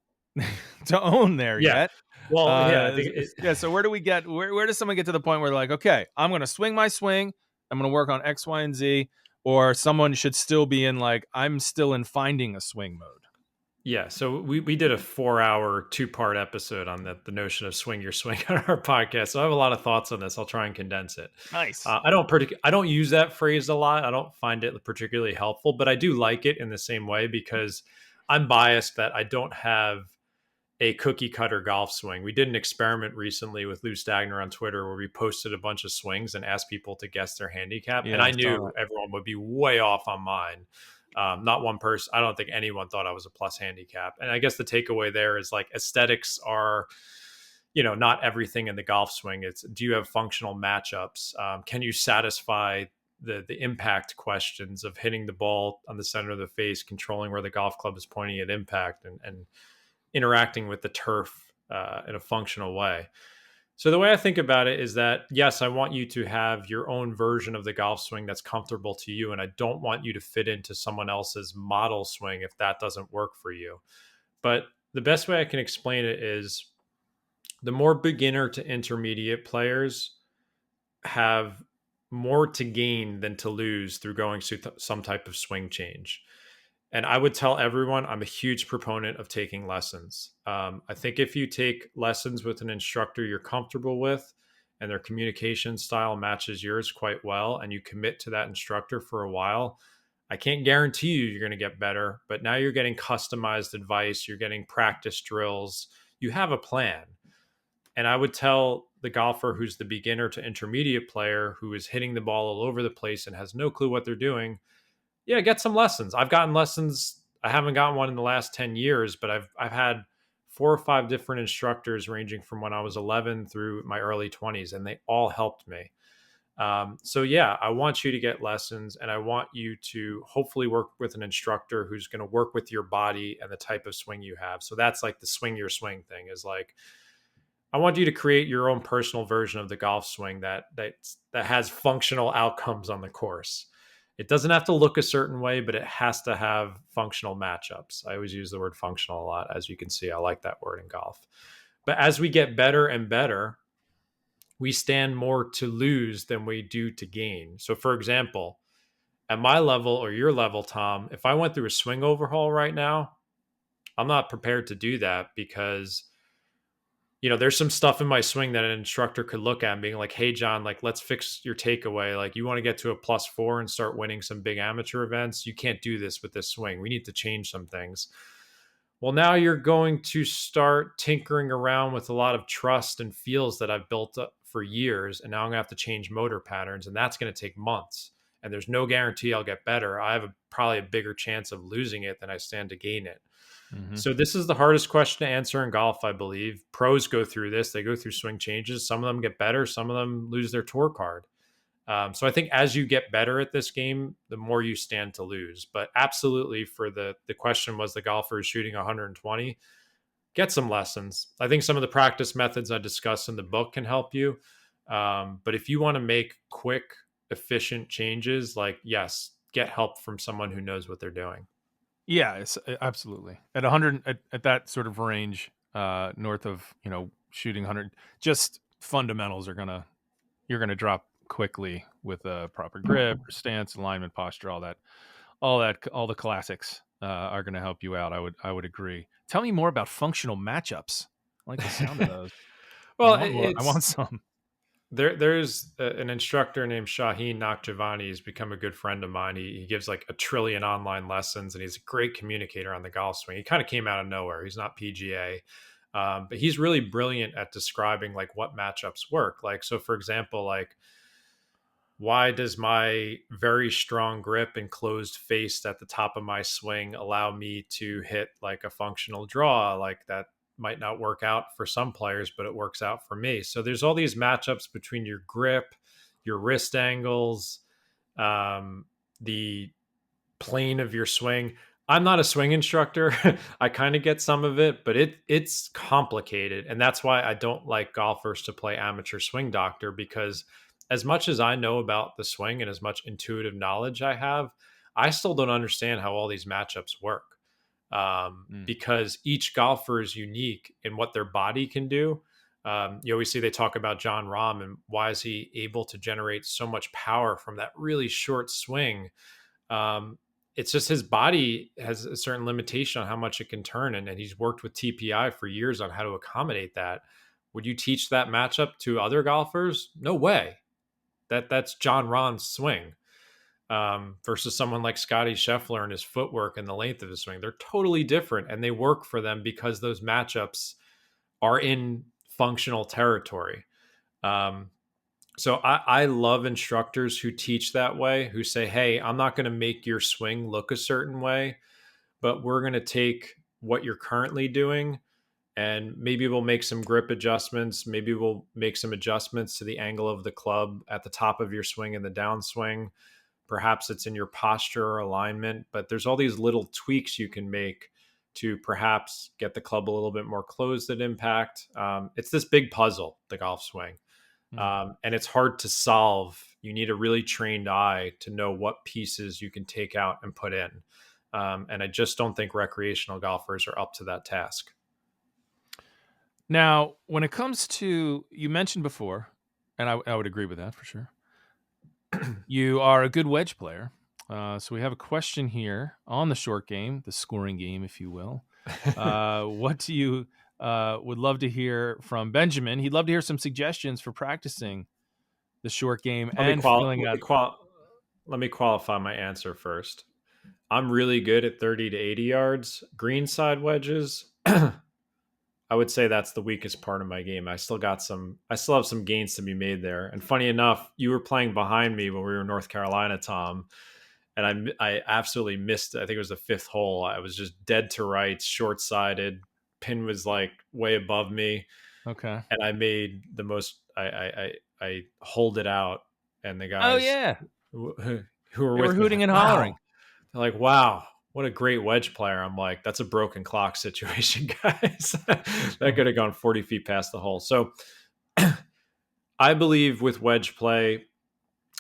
to own there Yeah. yet. Well, yeah, I think it, Yeah. So where do we get? Where does someone get to the point where they're like, okay, I'm going to swing my swing. I'm going to work on X, Y, and Z. Or someone should still be in like, I'm still in finding a swing mode. yeah. So we did a 4-hour 2-part episode on the notion of swing your swing on our podcast. So I have a lot of thoughts on this. I'll try and condense it. Nice. I don't use that phrase a lot. I don't find it particularly helpful, but I do like it in the same way because I'm biased that I don't have a cookie cutter golf swing. We did an experiment recently with Lou Stagner on Twitter where we posted a bunch of swings and asked people to guess their handicap. And Yeah, I I saw knew that. everyone would be way off on mine. Not one person. I don't think anyone thought I was a plus handicap. And I guess the takeaway there is like aesthetics are, not everything in the golf swing. It's, do you have functional matchups? Can you satisfy the impact questions of hitting the ball on the center of the face, controlling where the golf club is pointing at impact, and interacting with the turf in a functional way. So the way I think about it is that, yes, I want you to have your own version of the golf swing that's comfortable to you, and I don't want you to fit into someone else's model swing if that doesn't work for you. But the best way I can explain it is the more beginner to intermediate players have more to gain than to lose through going through some type of swing change. And I would tell everyone I'm a huge proponent of taking lessons. I think if you take lessons with an instructor you're comfortable with and their communication style matches yours quite well, and you commit to that instructor for a while, I can't guarantee you're going to get better, but now you're getting customized advice, you're getting practice drills, you have a plan. And I would tell the golfer who's the beginner to intermediate player who is hitting the ball all over the place and has no clue what they're doing, yeah, get some lessons. I've gotten lessons. I haven't gotten one in the last 10 years, but I've had 4 or 5 different instructors ranging from when I was 11 through my early 20s, and they all helped me. So yeah, I want you to get lessons, and I want you to hopefully work with an instructor who's going to work with your body and the type of swing you have. So that's like the swing your swing thing is like, I want you to create your own personal version of the golf swing that has functional outcomes on the course. It doesn't have to look a certain way, but it has to have functional matchups. I always use the word functional a lot. As you can see, I like that word in golf. But as we get better and better, we stand more to lose than we do to gain. So, for example, at my level or your level, Tom, if I went through a swing overhaul right now, I'm not prepared to do that because there's some stuff in my swing that an instructor could look at and being like, hey, Jon, like, let's fix your takeaway. Like, you want to get to a +4 and start winning some big amateur events. You can't do this with this swing. We need to change some things. Well, now you're going to start tinkering around with a lot of trust and feels that I've built up for years. And now I'm going to have to change motor patterns. And that's going to take months. And there's no guarantee I'll get better. I have probably a bigger chance of losing it than I stand to gain it. Mm-hmm. So this is the hardest question to answer in golf, I believe. Pros go through this. They go through swing changes. Some of them get better. Some of them lose their tour card. So I think as you get better at this game, the more you stand to lose. But absolutely, for the question was the golfer is shooting 120. Get some lessons. I think some of the practice methods I discuss in the book can help you. But if you want to make quick, efficient changes, like, yes, get help from someone who knows what they're doing. Yeah, it's absolutely at 100 at that sort of range, north of shooting 100. Just fundamentals you're gonna drop quickly with a proper grip, stance, alignment, posture, all the classics are gonna help you out. I would agree. Tell me more about functional matchups. I like the sound of those. I Well, want more. I want some. there's an instructor named Shaheen Nakhjavani. He's become a good friend of mine. He gives like a trillion online lessons, and he's a great communicator on the golf swing. He kind of came out of nowhere. He's not PGA, but he's really brilliant at describing like what matchups work. Like, so for example, like, why does my very strong grip and closed face at the top of my swing allow me to hit like a functional draw? Like, that might not work out for some players, but it works out for me. So there's all these matchups between your grip, your wrist angles, the plane of your swing. I'm not a swing instructor. I kind of get some of it, but it's complicated. And that's why I don't like golfers to play amateur swing doctor, because as much as I know about the swing and as much intuitive knowledge I have, I still don't understand how all these matchups work. Because each golfer is unique in what their body can do. You always see they talk about Jon Rahm and why is he able to generate so much power from that really short swing. It's just his body has a certain limitation on how much it can turn, and he's worked with TPI for years on how to accommodate that. Would you teach that matchup to other golfers? No way. That's Jon Rahm's swing, versus someone like Scotty Scheffler and his footwork and the length of his swing. They're totally different, and they work for them because those matchups are in functional territory. So I love instructors who teach that way, who say, hey, I'm not going to make your swing look a certain way, but we're going to take what you're currently doing and maybe we'll make some grip adjustments. Maybe we'll make some adjustments to the angle of the club at the top of your swing and the downswing. Perhaps it's in your posture or alignment, but there's all these little tweaks you can make to perhaps get the club a little bit more closed at impact. It's this big puzzle, the golf swing. And it's hard to solve. You need a really trained eye to know what pieces you can take out and put in. And I just don't think recreational golfers are up to that task. Now, when it comes to, you mentioned before, and I would agree with that for sure, you are a good wedge player. So we have a question here on the short game, the scoring game, if you will. What do you would love to hear from Benjamin? He'd love to hear some suggestions for practicing the short game and feeling out. Let me qualify my answer first. I'm really good at 30 to 80 yards. Greenside wedges, I would say that's the weakest part of my game. I still have some gains to be made there. And funny enough, you were playing behind me when we were in North Carolina, Tom, and I absolutely missed. I think it was the fifth hole. I was just dead to rights, short sided. Pin was like way above me. Okay. And I made the most. I holed it out, and the Oh guys yeah, who were they were with me hooting like, and wow. hollering. They're like, wow, what a great wedge player. I'm like, that's a broken clock situation, guys. That could have gone 40 feet past the hole. So I believe with wedge play,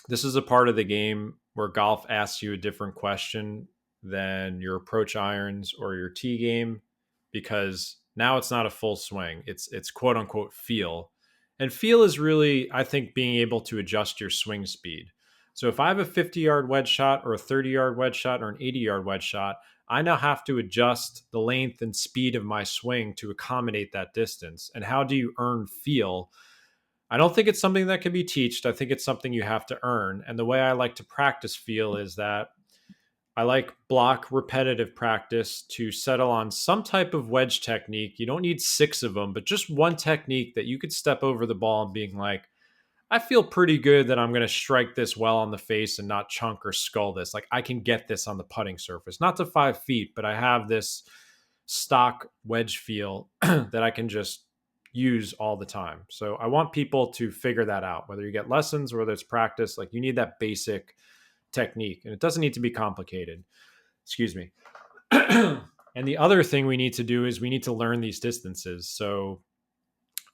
this is a part of the game where golf asks you a different question than your approach irons or your tee game, because now it's not a full swing. It's quote unquote feel. And feel is really, I think, being able to adjust your swing speed. So if I have a 50-yard wedge shot or a 30-yard wedge shot or an 80-yard wedge shot, I now have to adjust the length and speed of my swing to accommodate that distance. And how do you earn feel? I don't think it's something that can be taught. I think it's something you have to earn. And the way I like to practice feel is that I like block repetitive practice to settle on some type of wedge technique. You don't need 6 of them, but just one technique that you could step over the ball and being like, I feel pretty good that I'm going to strike this well on the face and not chunk or skull this. Like I can get this on the putting surface, not to 5 feet, but I have this stock wedge feel that I can just use all the time. So I want people to figure that out, whether you get lessons or whether it's practice. Like you need that basic technique, and it doesn't need to be complicated. Excuse me. And the other thing we need to do is we need to learn these distances. So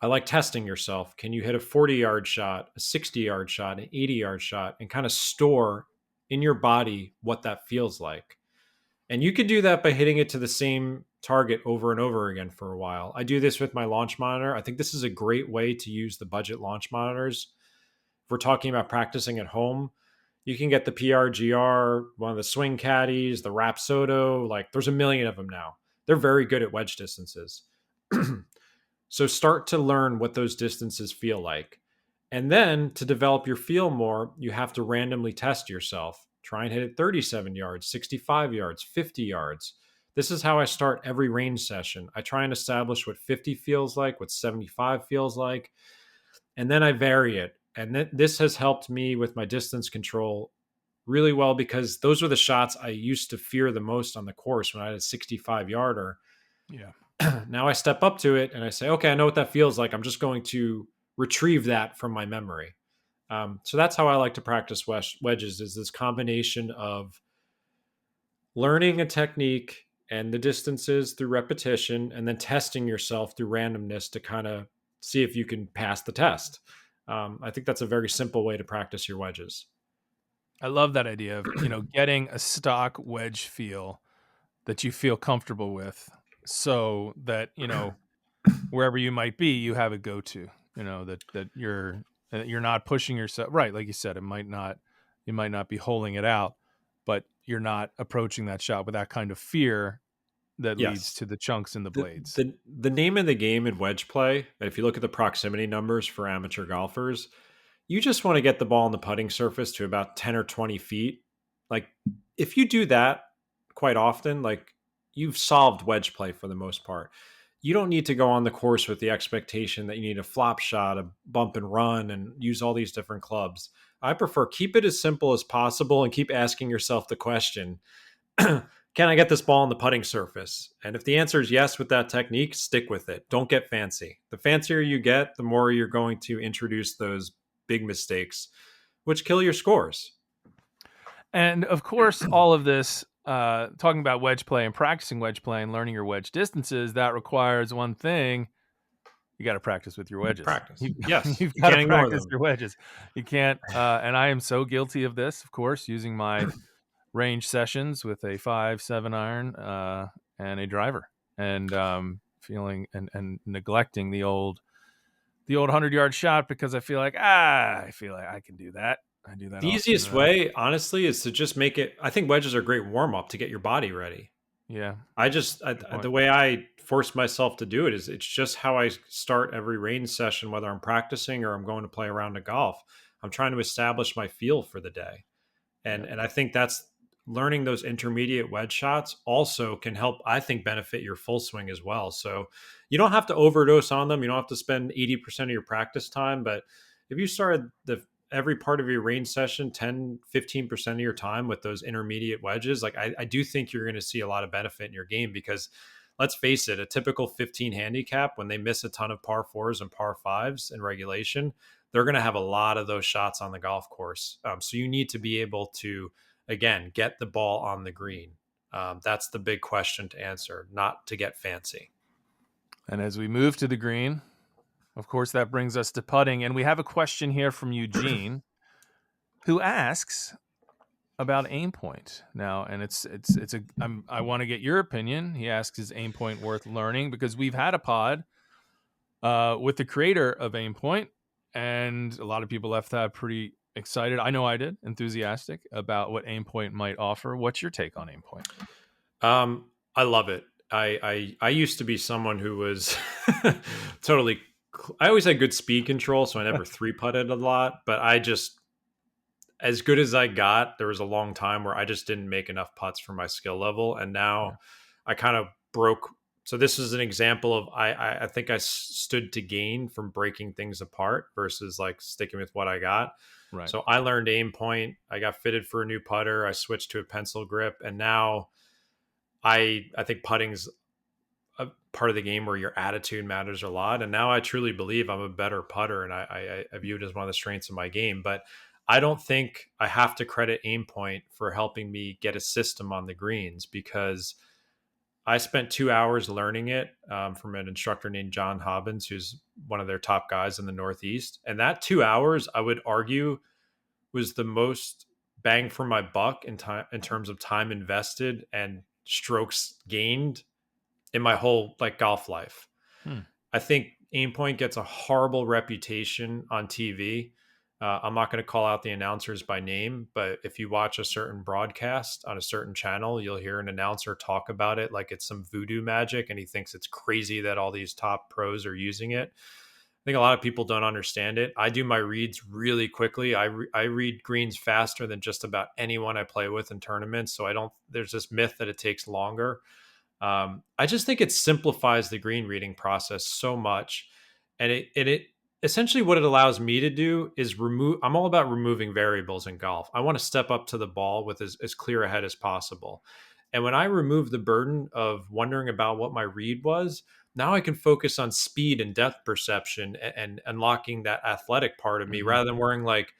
I like testing yourself. Can you hit a 40-yard shot, a 60-yard shot, an 80-yard shot, and kind of store in your body what that feels like? And you could do that by hitting it to the same target over and over again for a while. I do this with my launch monitor. I think this is a great way to use the budget launch monitors. If we're talking about practicing at home, you can get the PRGR, one of the swing caddies, the Rapsodo. Like there's a million of them now. They're very good at wedge distances. So start to learn what those distances feel like. And then to develop your feel more, you have to randomly test yourself. Try and hit it 37 yards, 65 yards, 50 yards. This is how I start every range session. I try and establish what 50 feels like, what 75 feels like, and then I vary it. And this has helped me with my distance control really well, because those were the shots I used to fear the most on the course when I had a 65 yarder. Yeah. Now I step up to it and I say, okay, I know what that feels like. I'm just going to retrieve that from my memory. So that's how I like to practice wedges, is this combination of learning a technique and the distances through repetition, and then testing yourself through randomness to kind of see if you can pass the test. I think that's a very simple way to practice your wedges. I love that idea of, getting a stock wedge feel that you feel comfortable with, so that, wherever you might be, you have a go-to, that you're not pushing yourself. Right. Like you said, you might not be holding it out, but you're not approaching that shot with that kind of fear that leads Yes. to the chunks in the The, blades. the name of the game in wedge play, if you look at the proximity numbers for amateur golfers, you just want to get the ball on the putting surface to about 10 or 20 feet. Like if you do that quite often, like you've solved wedge play for the most part. You don't need to go on the course with the expectation that you need a flop shot, a bump and run, and use all these different clubs. I prefer keep it as simple as possible and keep asking yourself the question, can I get this ball on the putting surface? And if the answer is yes with that technique, stick with it. Don't get fancy. The fancier you get, the more you're going to introduce those big mistakes, which kill your scores. And of course, all of this talking about wedge play and practicing wedge play and learning your wedge distances, that requires one thing. You got to practice with your wedges. Practice. Yes. You've You got to can't ignore practice them. your wedges. You can't, and I am so guilty of this, of course, using my range sessions with a 5-7 iron and a driver, and feeling and neglecting the old 100-yard shot because I feel like I can do that. I do that The often. easiest way, honestly, is to just make it. I think wedges are a great warm up to get your body ready. Yeah, good The point. way I force myself to do it is it's just how I start every range session, whether I'm practicing or I'm going to play a round of golf. I'm trying to establish my feel for the day. Yeah. And I think that's learning those intermediate wedge shots also can help, I think, benefit your full swing as well. So you don't have to overdose on them. You don't have to spend 80% of your practice time, but if you started the every part of your range session 10-15% of your time with those intermediate wedges, like I do think you're going to see a lot of benefit in your game, because let's face it, a typical 15 handicap, when they miss a ton of par fours and par fives in regulation, they're going to have a lot of those shots on the golf course. So you need to be able to, again, get the ball on the green. That's the big question to answer, not to get fancy. And as we move to the green, of course, that brings us to putting. And we have a question here from Eugene, who asks about aim point now. And I want to get your opinion. He asks, is aim point worth learning? Because we've had a pod with the creator of aim point, and a lot of people left that pretty excited. I know I did, enthusiastic about what aim point might offer. What's your take on aim point? I love it. I used to be someone who was totally. I always had good speed control, so I never three putted a lot. But I just, as good as I got, there was a long time where I just didn't make enough putts for my skill level, and Yeah. now I kind of broke. So this is an example of I think I stood to gain from breaking things apart versus like sticking with what I got. Right. So I learned aim point. I got fitted for a new putter. I switched to a pencil grip, and now I think putting's a part of the game where your attitude matters a lot. And now I truly believe I'm a better putter, and I view it as one of the strengths of my game. But I don't think I have to credit aim point for helping me get a system on the greens, because I spent 2 hours learning it from an instructor named John Hobbins, who's one of their top guys in the Northeast. And that 2 hours, I would argue, was the most bang for my buck in time, in terms of time invested and strokes gained in my whole like golf life. Hmm. I think Aimpoint gets a horrible reputation on TV. I'm not going to call out the announcers by name, but if you watch a certain broadcast on a certain channel, you'll hear an announcer talk about it like it's some voodoo magic, and he thinks it's crazy that all these top pros are using it. I think a lot of people don't understand it. I do my reads really quickly. I read greens faster than just about anyone I play with in tournaments. So I don't, there's this myth that it takes longer. I just think it simplifies the green reading process so much. And it essentially, what it allows me to do is remove, I'm all about removing variables in golf. I want to step up to the ball with as clear a head as possible. And when I remove the burden of wondering about what my read was, now I can focus on speed and depth perception and unlocking that athletic part of me, Mhm. rather than worrying like,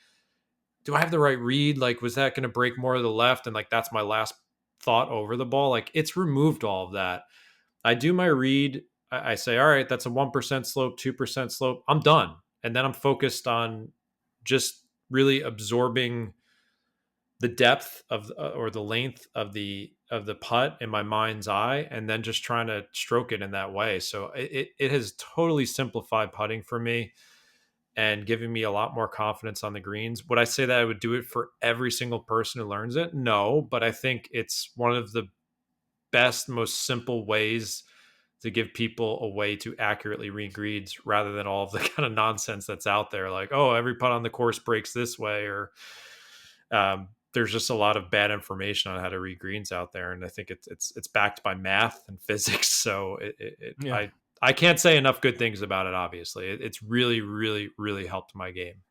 do I have the right read? Like, was that going to break more to the left? And like, that's my last thought over the ball. Like, it's removed all of that. I do my read. I say, all right, that's a 1% slope, 2% slope. I'm done. And then I'm focused on just really absorbing the depth of or the length of the putt in my mind's eye, and then just trying to stroke it in that way. So it has totally simplified putting for me and giving me a lot more confidence on the greens. Would I say that I would do it for every single person who learns it? No, but I think it's one of the best, most simple ways to give people a way to accurately read greens, rather than all of the kind of nonsense that's out there. Like, oh, every putt on the course breaks this way, or there's just a lot of bad information on how to read greens out there. And I think it's backed by math and physics. So Yeah. I can't say enough good things about it. Obviously, it's really, really, really helped my game.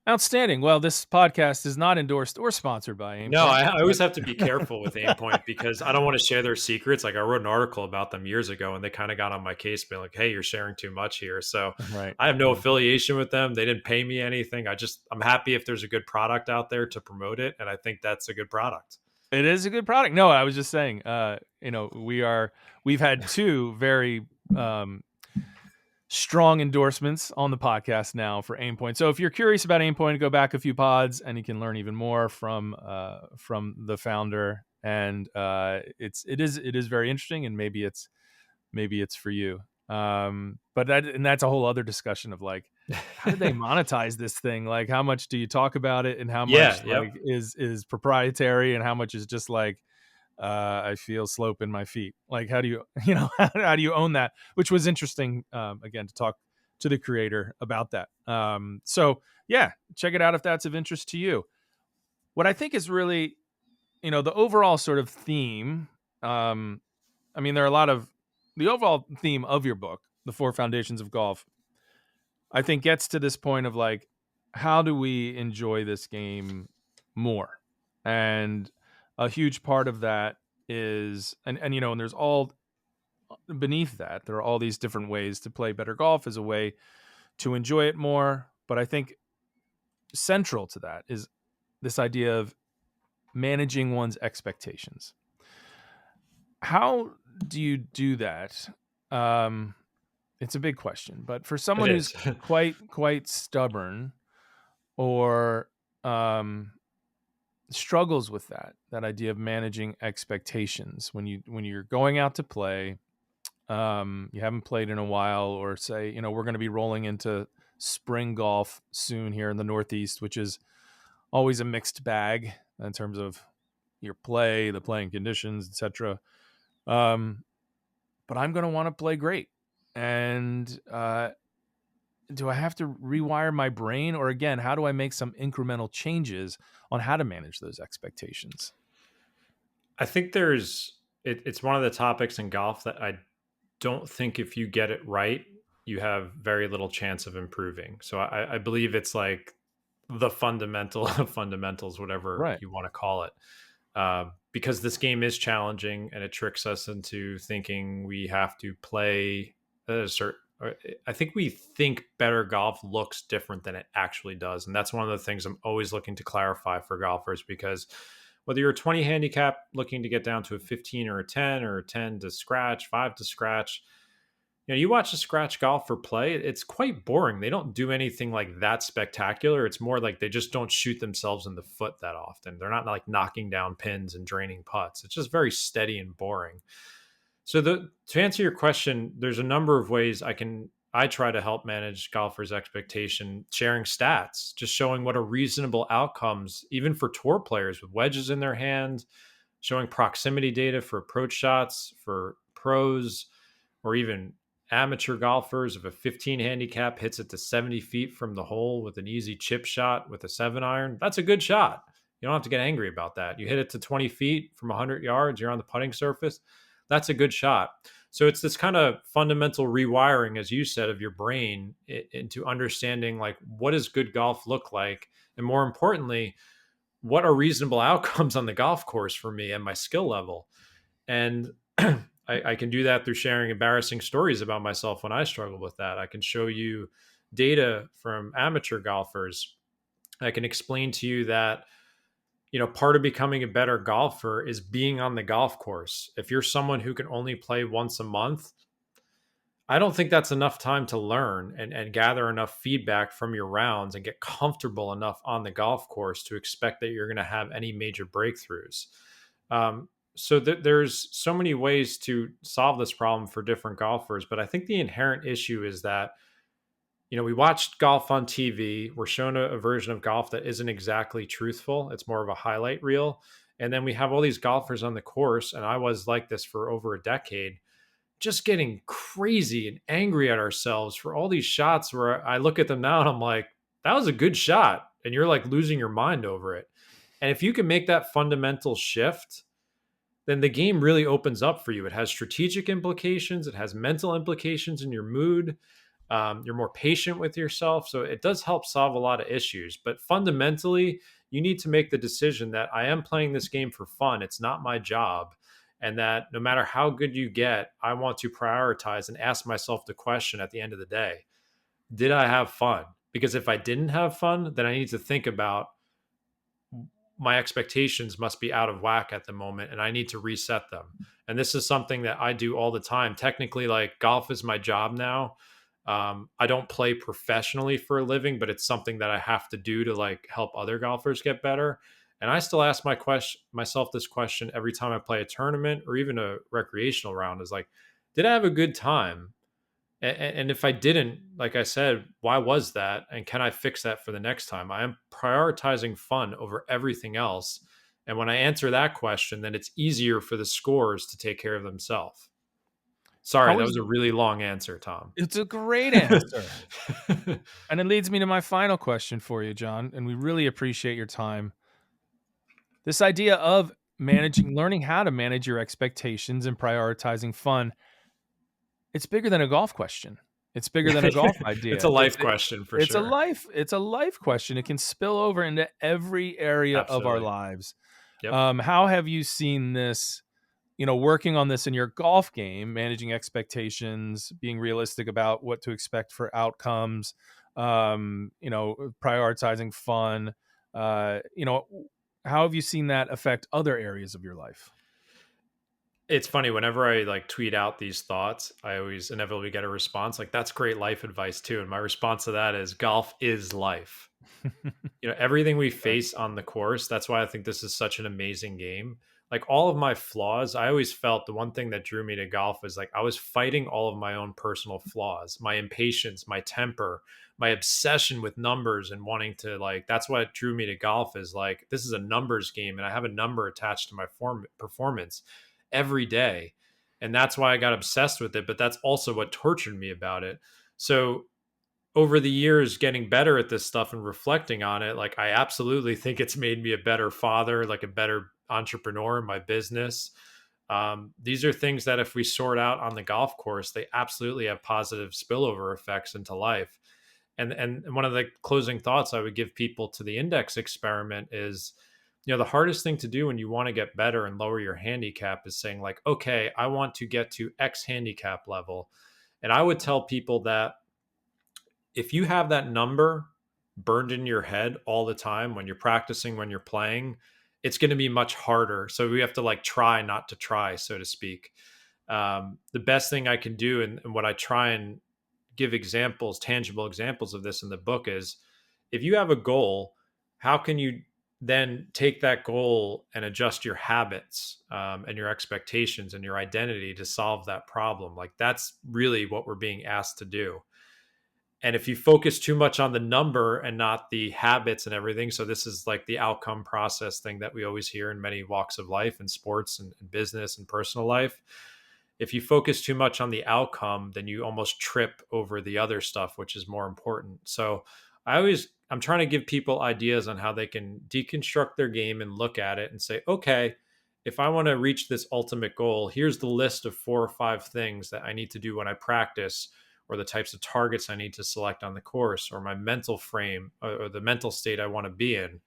Outstanding. Well, this podcast is not endorsed or sponsored by No, Aimpoint, I but always have to be careful with Aimpoint, because I don't want to share their secrets. Like, I wrote an article about them years ago, and they kind of got on my case, being like, "Hey, you're sharing too much here." So right. I have no affiliation with them. They didn't pay me anything. I'm happy if there's a good product out there to promote it, and I think that's a good product. It is a good product. No, I was just saying, we've had two very strong endorsements on the podcast now for Aimpoint. So if you're curious about Aimpoint, go back a few pods and you can learn even more from the founder. And it is very interesting, and maybe it's for you. But that's a whole other discussion of like, how did they monetize this thing? Like, how much do you talk about it, and how much Yeah, like yep. is proprietary, and how much is just like, I feel slope in my feet. Like, how do you, how do you own that? Which was interesting, again, to talk to the creator about that. So yeah, check it out if that's of interest to you. What I think is really, the overall sort of theme. I mean, there are a lot of the overall theme of your book, The Four Foundations of Golf, I think gets to this point of like, how do we enjoy this game more? And a huge part of that is, and there's all beneath that, there are all these different ways to play better golf as a way to enjoy it more. But I think central to that is this idea of managing one's expectations. How do you do that? It's a big question, but for It someone who's is. quite stubborn, or struggles with that idea of managing expectations when you're going out to play, you haven't played in a while, or say, we're going to be rolling into spring golf soon here in the Northeast, which is always a mixed bag in terms of your play, the playing conditions, etc. But I'm going to want to play great. And do I have to rewire my brain? Or again, how do I make some incremental changes on how to manage those expectations? I think it's one of the topics in golf that I don't think if you get it right, you have very little chance of improving. So I believe it's like the fundamental of fundamentals, whatever Right. you want to call it. Because this game is challenging and it tricks us into thinking we have to play a certain. I think we think better golf looks different than it actually does, and that's one of the things I'm always looking to clarify for golfers. Because whether you're a 20 handicap looking to get down to a 15 or a 10, or a 10 to scratch, 5 to scratch, you watch a scratch golfer play, it's quite boring. They don't do anything like that spectacular. It's more like they just don't shoot themselves in the foot that often. They're not like knocking down pins and draining putts. It's just very steady and boring. So to answer your question, there's a number of ways I try to help manage golfers' expectation, sharing stats, just showing what are reasonable outcomes, even for tour players with wedges in their hand, showing proximity data for approach shots for pros, or even amateur golfers. If a 15 handicap hits it to 70 feet from the hole with an easy chip shot with a 7-iron, that's a good shot. You don't have to get angry about that. You hit it to 20 feet from 100 yards, you're on the putting surface, that's a good shot. So it's this kind of fundamental rewiring, as you said, of your brain into understanding like, what does good golf look like? And more importantly, what are reasonable outcomes on the golf course for me and my skill level? And I can do that through sharing embarrassing stories about myself when I struggle with that. I can show you data from amateur golfers. I can explain to you that, part of becoming a better golfer is being on the golf course. If you're someone who can only play once a month, I don't think that's enough time to learn and gather enough feedback from your rounds and get comfortable enough on the golf course to expect that you're going to have any major breakthroughs. So there's so many ways to solve this problem for different golfers, but I think the inherent issue is that, we watched golf on TV. We're shown a version of golf that isn't exactly truthful. It's more of a highlight reel. And then we have all these golfers on the course, and I was like this for over a decade, just getting crazy and angry at ourselves for all these shots where I look at them now and I'm like, that was a good shot. And you're like losing your mind over it. And if you can make that fundamental shift, then the game really opens up for you. It has strategic implications, it has mental implications in your mood. You're more patient with yourself. So it does help solve a lot of issues. But fundamentally, you need to make the decision that I am playing this game for fun. It's not my job. And that no matter how good you get, I want to prioritize and ask myself the question at the end of the day, did I have fun? Because if I didn't have fun, then I need to think about my expectations must be out of whack at the moment and I need to reset them. And this is something that I do all the time. Technically, like, golf is my job now. I don't play professionally for a living, but it's something that I have to do to like help other golfers get better. And I still ask myself this question every time I play a tournament or even a recreational round, is like, did I have a good time? And if I didn't, like I said, why was that? And can I fix that for the next time? I am prioritizing fun over everything else. And when I answer that question, then it's easier for the scores to take care of themselves. Sorry, How that is was a really long answer, Tom. It's a great answer. And it leads me to my final question for you, Jon, and we really appreciate your time. This idea of learning how to manage your expectations and prioritizing fun, it's bigger than a golf question. It's bigger than a golf It's idea. a life question for sure. It's a life question. It can spill over into every area of our Absolutely. lives. Yep. How have you seen this, working on this in your golf game, managing expectations, being realistic about what to expect for outcomes, prioritizing fun, how have you seen that affect other areas of your life? It's funny, whenever I like tweet out these thoughts, I always inevitably get a response like, that's great life advice too. And my response to that is, golf is life. Everything we face on the course, that's why I think this is such an amazing game. Like, all of my flaws, I always felt the one thing that drew me to golf was like I was fighting all of my own personal flaws, my impatience, my temper, my obsession with numbers, and wanting to, like, that's what drew me to golf, is like, this is a numbers game and I have a number attached to my performance every day. And that's why I got obsessed with it, but that's also what tortured me about it. So over the years, getting better at this stuff and reflecting on it, like, I absolutely think it's made me a better father, like a better entrepreneur in my business. These are things that if we sort out on the golf course, they absolutely have positive spillover effects into life. And one of the closing thoughts I would give people to the index experiment is, the hardest thing to do when you want to get better and lower your handicap is saying, like, okay, I want to get to X handicap level. And I would tell people that if you have that number burned in your head all the time when you're practicing, when you're playing, it's going to be much harder. So we have to like try not to try, so to speak. The best thing I can do, and what I try and give examples, tangible examples of this in the book, is if you have a goal, how can you then take that goal and adjust your habits, and your expectations and your identity to solve that problem? Like, that's really what we're being asked to do. And if you focus too much on the number and not the habits and everything, so this is like the outcome process thing that we always hear in many walks of life, in sports and business and personal life. If you focus too much on the outcome, then you almost trip over the other stuff, which is more important. So I'm trying to give people ideas on how they can deconstruct their game and look at it and say, okay, if I want to reach this ultimate goal, here's the list of 4 or 5 things that I need to do when I practice, or the types of targets I need to select on the course, or my mental frame, or the mental state I want to be in.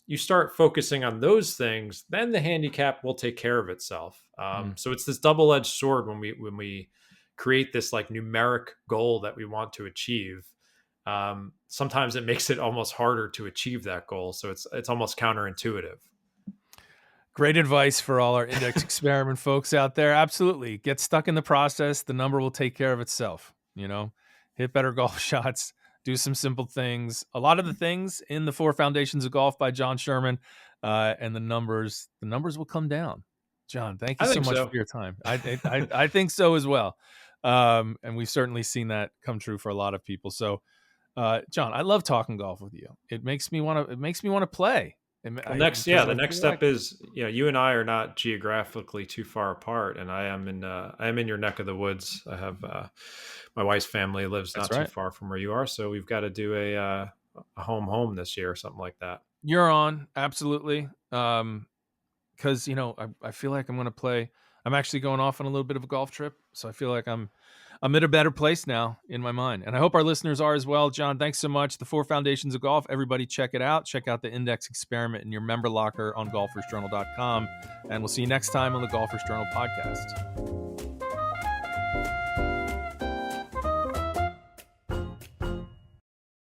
You start focusing on those things, then the handicap will take care of itself. So it's this double-edged sword when we create this like numeric goal that we want to achieve. Sometimes it makes it almost harder to achieve that goal. So it's almost counterintuitive. Great advice for all our index experiment folks out there. Absolutely. Get stuck in the process. The number will take care of itself. Hit better golf shots, do some simple things. A lot of the things in the 4 Foundations of Golf by Jon Sherman, and the numbers will come down. Jon, thank you I so think much so. for your time. I think so as well. And we've certainly seen that come true for a lot of people. So, Jon, I love talking golf with you. It makes me want to play. Well, Because the I next feel step like is, you and I are not geographically too far apart, and I am in your neck of the woods. I have my wife's family lives that's not too right. far from where you are, so we've got to do a home this year or something like that. You're on, absolutely. Because I feel like I'm going to play. I'm actually going off on a little bit of a golf trip, so I feel like I'm in a better place now in my mind, and I hope our listeners are as well. Jon, thanks so much. The 4 Foundations of Golf. Everybody, check it out. Check out the Index Experiment in your member locker on golfersjournal.com, and we'll see you next time on the Golfers Journal podcast.